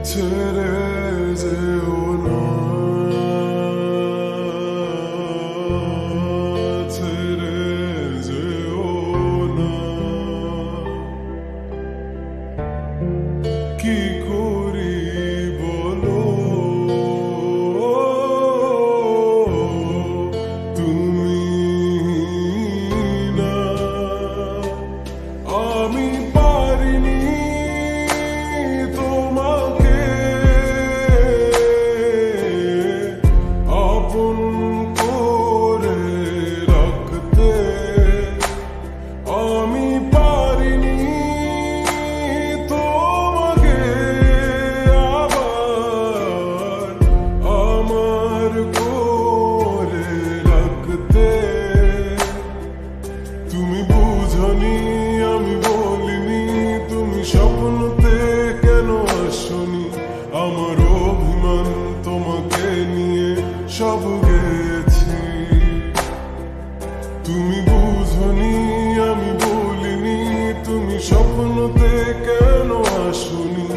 ছেড়ে যেও না, ছেড়ে যেও না, কি করি বলো তুমি না, আমি পারিনি তোমাকে আপন করে রাখতে, আমি পারিনি তোমাকে আবার আমার করে রাখতে। তুমি বুঝনি আমি বলিনি, তুমি স্বপ্নতে কেন আসনি, আমার অভিমান তোমাকে নিয়ে সব গেছি। তুমি বুঝনি আমি বলিনি, তুমি স্বপ্নতে কেন আসনি,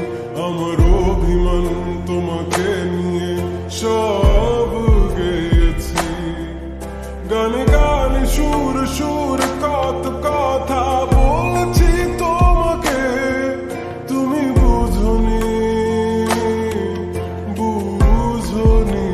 আমার অভিমান তোমাকে নিয়ে সব গেছি। গানে গানে সুর সুর কত কথা বলছি তোমাকে, তুমি বুঝনি বুঝনি।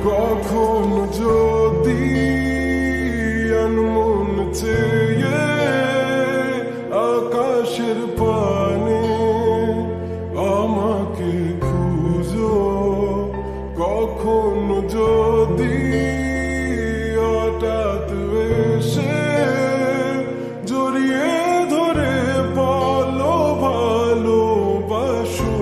কখন যদি আনমন চেয়ে আকাশের পানে আমাকে খুঁজো, কখন যদি হঠাৎ এসে জড়িয়ে ধরে বলো ভালোবাসো,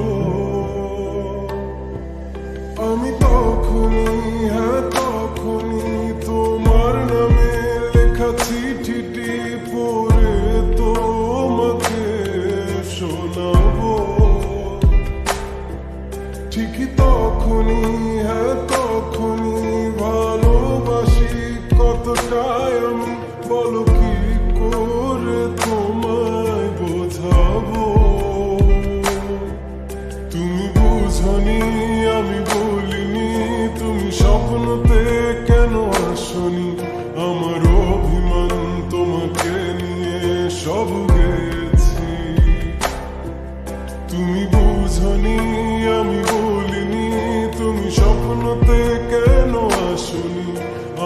আমি তখনই হ্যাঁ তখনই তোমার নামে লেখা চিঠিটি পড়ে তোমাকে শোনাবো। ঠিকই তখনই হ্যাঁ তখনই ভালোবাসি কতটাই আমি, বলো কি করে তোমায় বোঝাবো। তুমি বুঝনি আমি বলিনি, তুমি স্বপ্নতে কেন আসনি, আমার অভিমান তোমাকে নিয়ে সব গেছি। তুমি বুঝনি আমি বলিনি, তুমি স্বপ্নতে কেন আসনি,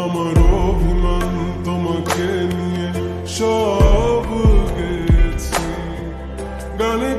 আমার অভিমান তোমাকে নিয়ে সব গেছি। গানে